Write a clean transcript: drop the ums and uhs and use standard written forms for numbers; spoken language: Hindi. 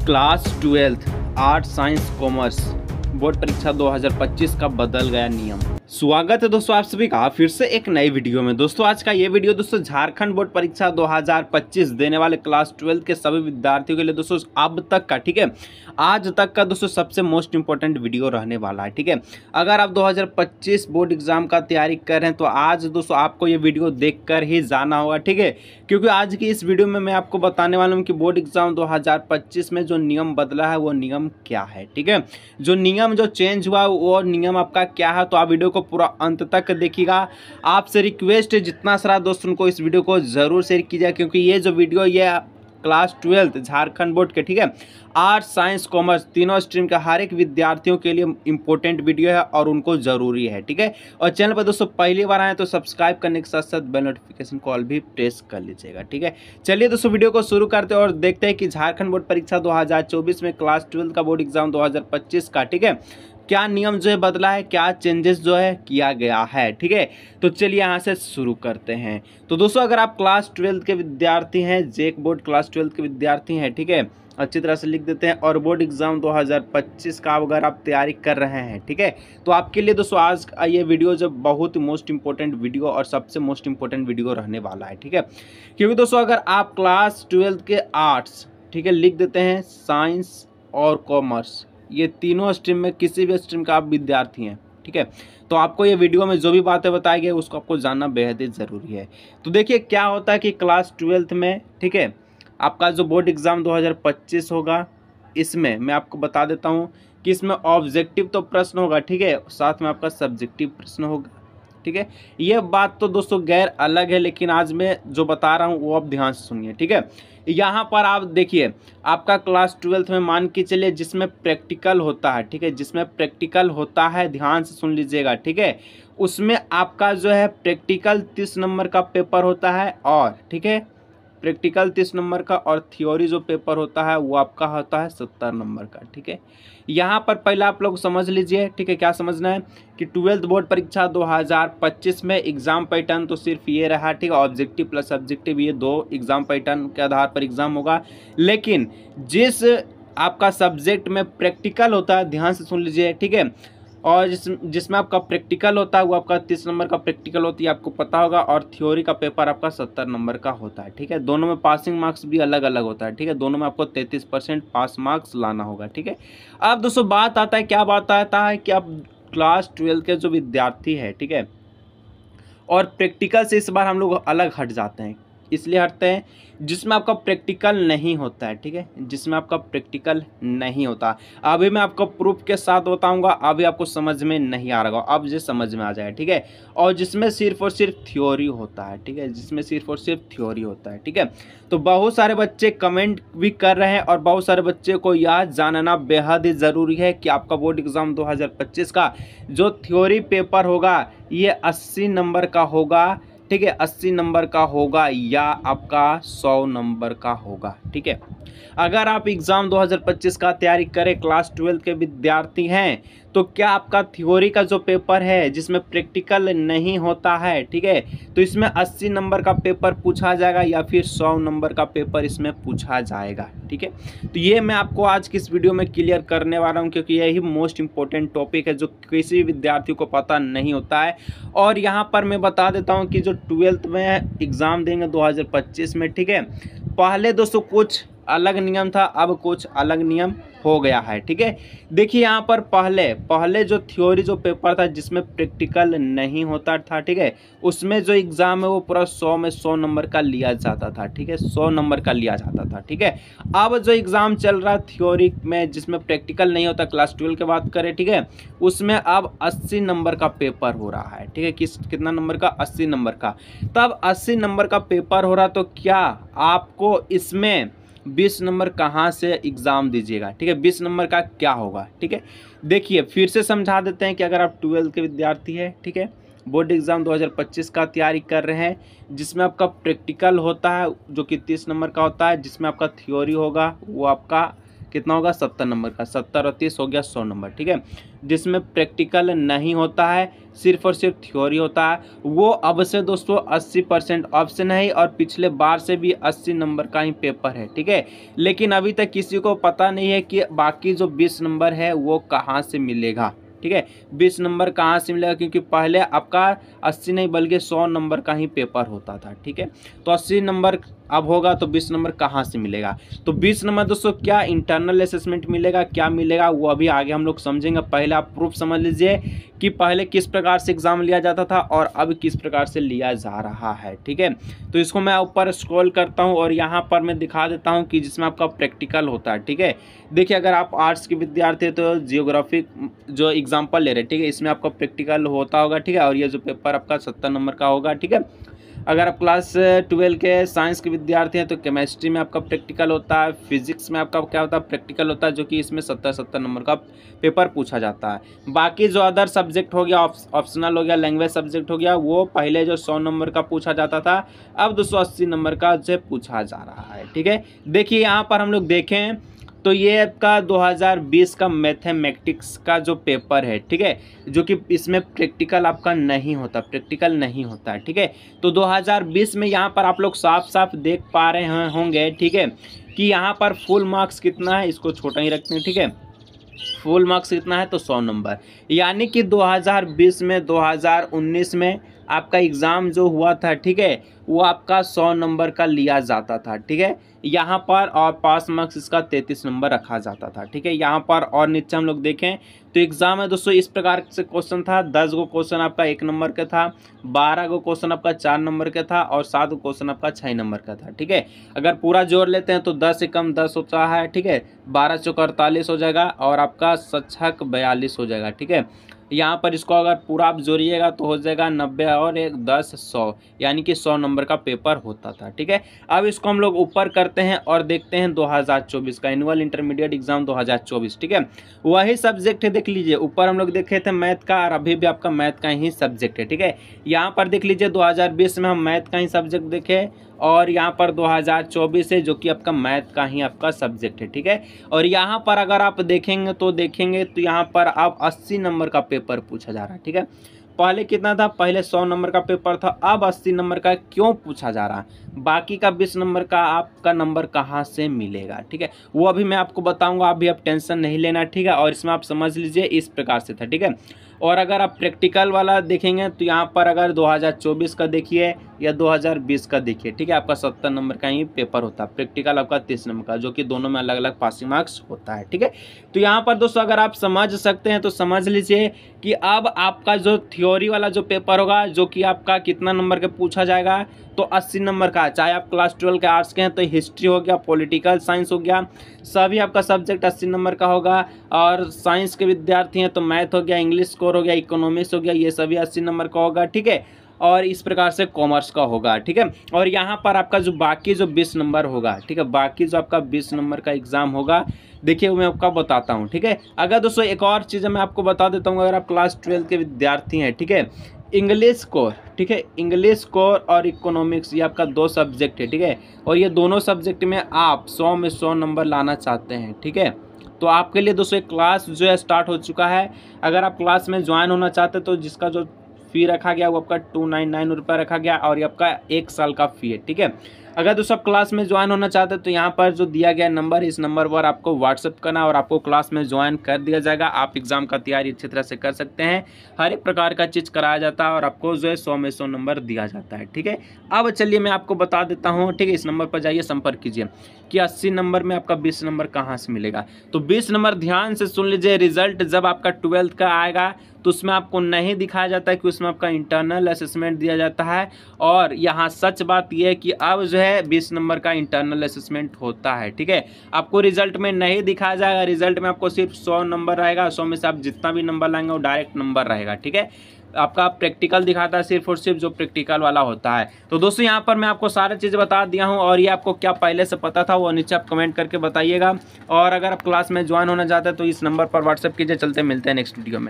Class 12th art science commerce board परीक्षा 2025 का बदल गया नियम। स्वागत है दोस्तों आप सभी का फिर से एक नई वीडियो में। दोस्तों आज का ये वीडियो दोस्तों झारखंड बोर्ड परीक्षा 2025 देने वाले क्लास 12 के सभी विद्यार्थियों के लिए दोस्तों अब तक का, ठीक है, आज तक का दोस्तों सबसे मोस्ट इंपॉर्टेंट वीडियो रहने वाला है। ठीक है, अगर आप 2025 बोर्ड एग्जाम का तैयारी कर रहे हैं तो आज दोस्तों आपको ये वीडियो देखकर ही जाना होगा। ठीक है, क्योंकि आज की इस वीडियो में मैं आपको बताने वाला हूँ कि बोर्ड एग्जाम 2025 में जो नियम बदला है वो नियम क्या है। ठीक है, जो नियम जो चेंज हुआ वो नियम आपका क्या है, तो आप वीडियो को पूरा अंत तक देखिएगा। आपसे रिक्वेस्ट है जितना सारा दोस्त उनको इस वीडियो को जरूर शेयर कीजिए, क्योंकि ये जो वीडियो ये क्लास 12 झारखंड बोर्ड के, ठीक है, आर्ट साइंस कॉमर्स तीनों स्ट्रीम के हर एक विद्यार्थियों के लिए इंपॉर्टेंट वीडियो है और उनको जरूरी है। ठीक है, और चैनल पर दोस्तों पहली बार आए तो सब्सक्राइब करने के साथ साथ बेल नोटिफिकेशन कॉल भी प्रेस कर लीजिएगा। ठीक है, चलिए दोस्तों वीडियो को शुरू करते हैं और देखते हैं कि झारखंड बोर्ड परीक्षा 2024 में क्लास 12 का बोर्ड एग्जाम 2025 का, ठीक है, क्या नियम जो है बदला है, क्या चेंजेस जो है किया गया है। ठीक है, तो चलिए यहाँ से शुरू करते हैं। तो दोस्तों अगर आप क्लास 12 के विद्यार्थी हैं, जेक बोर्ड क्लास 12 के विद्यार्थी हैं, ठीक है, अच्छी तरह से लिख देते हैं, और बोर्ड एग्जाम 2025 का अगर आप तैयारी कर रहे हैं, ठीक है, तो आपके लिए दोस्तों आज ये वीडियो जो बहुत ही मोस्ट इंपॉर्टेंट वीडियो और सबसे मोस्ट इंपॉर्टेंट वीडियो रहने वाला है। ठीक है, क्योंकि दोस्तों अगर आप क्लास 12 के आर्ट्स, ठीक है, लिख देते हैं साइंस और कॉमर्स, ये तीनों स्ट्रीम में किसी भी स्ट्रीम का आप विद्यार्थी हैं, ठीक है, तो आपको ये वीडियो में जो भी बातें बताई गई उसको आपको जानना बेहद ही ज़रूरी है। तो देखिए क्या होता है कि क्लास 12 में, ठीक है, आपका जो बोर्ड एग्ज़ाम 2025 होगा, इसमें मैं आपको बता देता हूँ कि इसमें ऑब्जेक्टिव तो प्रश्न होगा, ठीक है, साथ में आपका सब्जेक्टिव प्रश्न होगा। ठीक है, ये बात तो दोस्तों गैर अलग है, लेकिन आज मैं जो बता रहा हूँ वो आप ध्यान से सुनिए। ठीक है, यहाँ पर आप देखिए आपका क्लास 12 में मान के चलिए जिसमें प्रैक्टिकल होता है, ठीक है, जिसमें प्रैक्टिकल होता है, ध्यान से सुन लीजिएगा। ठीक है, उसमें आपका जो है प्रैक्टिकल 30 नंबर का पेपर होता है, और ठीक है, प्रैक्टिकल 30 नंबर का, और थ्योरी जो पेपर होता है वो आपका होता है 70 नंबर का। ठीक है, यहाँ पर पहले आप लोग समझ लीजिए, ठीक है, क्या समझना है कि 12th बोर्ड परीक्षा 2025 में एग्ज़ाम पैटर्न तो सिर्फ ये रहा, ठीक है, ऑब्जेक्टिव प्लस सब्जेक्टिव, ये दो एग्ज़ाम पैटर्न के आधार पर एग्ज़ाम होगा। लेकिन जिस आपका सब्जेक्ट में प्रैक्टिकल होता है, ध्यान से सुन लीजिए, ठीक है, और जिसमें आपका प्रैक्टिकल होता है वो आपका 30 नंबर का प्रैक्टिकल होती है, आपको पता होगा, और थ्योरी का पेपर आपका 70 नंबर का होता है। ठीक है, दोनों में पासिंग मार्क्स भी अलग अलग होता है। ठीक है, दोनों में आपको 33% पास मार्क्स लाना होगा। ठीक है, अब दोस्तों बात आता है, क्या बात आता है कि अब क्लास 12 के जो विद्यार्थी है, ठीक है, और प्रैक्टिकल से इस बार हम लोग अलग हट जाते हैं, इसलिए हटते हैं जिसमें आपका प्रैक्टिकल नहीं होता है। ठीक है, जिसमें आपका प्रैक्टिकल नहीं होता, अभी मैं आपको प्रूफ के साथ बताऊंगा, अभी आपको समझ में नहीं आ रहा, अब ये समझ में आ जाएगा। ठीक है, और जिसमें सिर्फ और सिर्फ थ्योरी होता है, ठीक है, जिसमें सिर्फ और सिर्फ थ्योरी होता है। ठीक है, तो बहुत सारे बच्चे कमेंट भी कर रहे हैं और बहुत सारे बच्चे को यह जानना बेहद ही ज़रूरी है कि आपका बोर्ड एग्ज़ाम 2025 का जो थ्योरी पेपर होगा ये 80 नंबर का होगा, ठीक है, 80 नंबर का होगा या आपका 100 नंबर का होगा। ठीक है, अगर आप एग्ज़ाम 2025 का तैयारी करें, क्लास 12 के विद्यार्थी हैं, तो क्या आपका थ्योरी का जो पेपर है जिसमें प्रैक्टिकल नहीं होता है, ठीक है, तो इसमें 80 नंबर का पेपर पूछा जाएगा या फिर 100 नंबर का पेपर इसमें पूछा जाएगा। ठीक है, तो ये मैं आपको आज की इस वीडियो में क्लियर करने वाला हूँ, क्योंकि यही मोस्ट इंपॉर्टेंट टॉपिक है जो किसी भी विद्यार्थी को पता नहीं होता है। और यहाँ पर मैं बता देता हूँ कि जो 12th में एग्ज़ाम देंगे 2025 में, ठीक है, पहले दोस्तों कुछ अलग नियम था, अब कुछ अलग नियम हो गया है। ठीक है, देखिए यहाँ पर पहले जो थ्योरी जो पेपर था जिसमें प्रैक्टिकल नहीं होता था, ठीक है, उसमें जो एग्ज़ाम है वो पूरा 100 में 100 नंबर का लिया जाता था। ठीक है, 100 नंबर का लिया जाता था। ठीक है, अब जो एग्ज़ाम चल रहा है थ्योरी में जिसमें प्रैक्टिकल नहीं होता, क्लास 12 की बात करें, ठीक है, उसमें अब 80 नंबर का पेपर हो रहा है। ठीक है, कितना नंबर का? 80 नंबर का। तब 80 नंबर का पेपर हो रहा, तो क्या आपको इसमें 20 नंबर कहाँ से एग्ज़ाम दीजिएगा? ठीक है, 20 नंबर का क्या होगा? ठीक है, देखिए फिर से समझा देते हैं कि अगर आप 12 के विद्यार्थी हैं, ठीक है, बोर्ड एग्ज़ाम 2025 का तैयारी कर रहे हैं, जिसमें आपका प्रैक्टिकल होता है जो कि 30 नंबर का होता है, जिसमें आपका थ्योरी होगा वो आपका कितना होगा 70 नंबर का, 70 और 30 हो गया 100 नंबर, ठीक है। जिसमें प्रैक्टिकल नहीं होता है, सिर्फ और सिर्फ थ्योरी होता है, वो अब से दोस्तों 80% ऑप्शन है और पिछले बार से भी 80 नंबर का ही पेपर है, ठीक है। लेकिन अभी तक किसी को पता नहीं है कि बाकी जो 20 नंबर है वो कहाँ से मिलेगा, ठीक है। 20 नंबर कहाँ से मिलेगा, क्योंकि पहले आपका 80 नहीं बल्कि 100 नंबर का ही पेपर होता था, ठीक है। तो 80 नंबर अब होगा तो 20 नंबर कहाँ से मिलेगा। तो 20 नंबर दोस्तों क्या इंटरनल असेसमेंट मिलेगा, क्या मिलेगा वो अभी आगे हम लोग समझेंगे। पहले आप प्रूफ समझ लीजिए कि पहले किस प्रकार से एग्जाम लिया जाता था और अब किस प्रकार से लिया जा रहा है, ठीक है। तो इसको मैं ऊपर स्क्रॉल करता हूँ और यहाँ पर मैं दिखा देता हूँ कि जिसमें आपका प्रैक्टिकल होता है, ठीक है। देखिए अगर आप आर्ट्स के विद्यार्थी तो जियोग्राफिक जो एग्जाम्पल ले रहे हैं, ठीक है, इसमें आपका प्रैक्टिकल होता होगा, ठीक है। और ये जो पेपर आपका 70 नंबर का होगा, ठीक है। अगर आप क्लास 12 के साइंस के विद्यार्थी हैं तो केमिस्ट्री में आपका प्रैक्टिकल होता है, फिजिक्स में आपका क्या होता है प्रैक्टिकल होता है, जो कि इसमें 70 नंबर का पेपर पूछा जाता है। बाकी जो अदर सब्जेक्ट हो गया, ऑप्शनल हो गया, लैंग्वेज सब्जेक्ट हो गया, वो पहले जो 100 नंबर का पूछा जाता था अब 280 नंबर का जो पूछा जा रहा है, ठीक है। देखिए यहाँ पर हम लोग देखें तो ये आपका 2020 का मैथमेटिक्स का जो पेपर है, ठीक है, जो कि इसमें प्रैक्टिकल आपका नहीं होता, प्रैक्टिकल नहीं होता है, ठीक है। तो 2020 में यहाँ पर आप लोग साफ साफ देख पा रहे होंगे, ठीक है, कि यहाँ पर फुल मार्क्स कितना है, इसको छोटा ही रखते हैं, ठीक है। फुल मार्क्स कितना है तो 100 नंबर, यानी कि 2020 में 2019 में आपका एग्ज़ाम जो हुआ था, ठीक है, वो आपका 100 नंबर का लिया जाता था, ठीक है। यहाँ पर और पास मार्क्स इसका 33 नंबर रखा जाता था, ठीक है। यहाँ पर और नीचे हम लोग देखें तो एग्ज़ाम है दोस्तों इस प्रकार से क्वेश्चन था, 10 गो क्वेश्चन आपका 1 नंबर का था, 12 गो क्वेश्चन आपका 4 नंबर का था और 7 गो क्वेश्चन आपका 6 नंबर का था, ठीक है। अगर पूरा जोड़ लेते हैं तो 10 से कम 10 होता है, ठीक है, 12 चौक 48 हो जाएगा और आपका 7 42 हो जाएगा, ठीक है। यहाँ पर इसको अगर पूरा आप जोड़िएगा तो हो जाएगा 90 और 1 10 100, यानी कि 100 नंबर का पेपर होता था, ठीक है। अब इसको हम लोग ऊपर करते हैं और देखते हैं 2024 का एनुअल इंटरमीडिएट एग्जाम 2024, ठीक है। वही सब्जेक्ट है, देख लीजिए ऊपर हम लोग देखे थे मैथ का और अभी भी आपका मैथ का ही सब्जेक्ट है, ठीक है। यहाँ पर देख लीजिए 2020 में हम मैथ का ही सब्जेक्ट देखे और यहाँ पर 2024 है जो कि आपका मैथ का ही आपका सब्जेक्ट है, ठीक है। और यहाँ पर अगर आप देखेंगे तो यहाँ पर आप 80 नंबर का पेपर पूछा जा रहा है, ठीक है। पहले कितना था, पहले 100 नंबर का पेपर था, अब 80 नंबर का क्यों पूछा जा रहा है, बाकी का 20 नंबर का आपका नंबर कहाँ से मिलेगा, ठीक है, वो अभी मैं आपको बताऊंगा, अभी आप टेंशन नहीं लेना, ठीक है। और इसमें आप समझ लीजिए इस प्रकार से था, ठीक है। और अगर आप प्रैक्टिकल वाला देखेंगे तो यहाँ पर अगर 2024 का देखिए या 2020 का देखिए, ठीक है, आपका 70 नंबर का ही पेपर होता है, प्रैक्टिकल आपका 30 नंबर का, जो कि दोनों में अलग अलग पासिंग मार्क्स होता है, ठीक है। तो यहाँ पर दोस्तों अगर आप समझ सकते हैं तो समझ लीजिए कि अब आपका जो थ्योरी वाला जो पेपर होगा, जो कि आपका कितना नंबर का पूछा जाएगा तो 80 नंबर का, चाहे आप क्लास 12 के आर्ट्स के हैं तो हिस्ट्री हो गया, पॉलिटिकल साइंस हो गया, सभी आपका सब्जेक्ट 80 नंबर का होगा। और साइंस के विद्यार्थी हैं तो मैथ हो गया, इंग्लिश स्कोर हो गया, इकोनॉमिक्स हो गया, ये सभी 80 नंबर का होगा, ठीक है। और इस प्रकार से कॉमर्स का होगा, ठीक है। और यहाँ पर आपका जो बाकी जो 20 नंबर होगा, ठीक है, बाकी जो आपका 20 नंबर का एग्जाम होगा, देखिए मैं आपका बताता हूँ, ठीक है। अगर दोस्तों एक और चीज़ मैं आपको बता देता हूँ, अगर आप क्लास 12 के विद्यार्थी हैं, ठीक है, इंग्लिश कोर, ठीक है, इंग्लिश कोर और इकोनॉमिक्स ये आपका 2 सब्जेक्ट है, ठीक है। और ये दोनों सब्जेक्ट में आप 100 में 100 नंबर लाना चाहते हैं, ठीक है, तो आपके लिए दोस्तों एक क्लास जो है स्टार्ट हो चुका है। अगर आप क्लास में ज्वाइन होना चाहते तो जिसका जो फ़ी रखा गया वो आपका 299 रुपये रखा गया और ये आपका 1 साल का फ़ी है, ठीक है। अगर दोस्तों आप क्लास में ज्वाइन होना चाहते हैं तो यहाँ पर जो दिया गया नंबर, इस नंबर पर आपको व्हाट्सअप करना और आपको क्लास में ज्वाइन कर दिया जाएगा। आप एग्ज़ाम का तैयारी अच्छी तरह से कर सकते हैं, हर एक प्रकार का चीज़ कराया जाता है और आपको जो है 100 में 100 नंबर दिया जाता है, ठीक है। अब चलिए मैं आपको बता देता हूँ, ठीक है, इस नंबर पर जाइए, संपर्क कीजिए कि 80 नंबर में आपका 20 नंबर कहाँ से मिलेगा। तो 20 नंबर ध्यान से सुन लीजिए, रिजल्ट जब आपका 12th का आएगा तो उसमें आपको नहीं दिखाया जाता है कि उसमें आपका इंटरनल असेसमेंट दिया जाता है। और यहाँ सच बात यह है कि अब जो है 20 नंबर का इंटरनल असेसमेंट होता है, ठीक है। आपको रिजल्ट में नहीं दिखाया जाएगा, रिजल्ट में आपको सिर्फ 100 नंबर रहेगा, 100 में से आप जितना भी नंबर लाएंगे वो डायरेक्ट नंबर रहेगा, ठीक है। आपका प्रैक्टिकल दिखाता है सिर्फ और सिर्फ जो प्रैक्टिकल वाला होता है। तो दोस्तों यहाँ पर मैं आपको सारी चीज़ें बता दिया हूँ और ये आपको क्या पहले से पता था वो नीचे आप कमेंट करके बताइएगा। और अगर आप क्लास में ज्वाइन होना चाहते हैं तो इस नंबर पर व्हाट्सएप कीजिए। चलते मिलते हैं नेक्स्ट वीडियो में।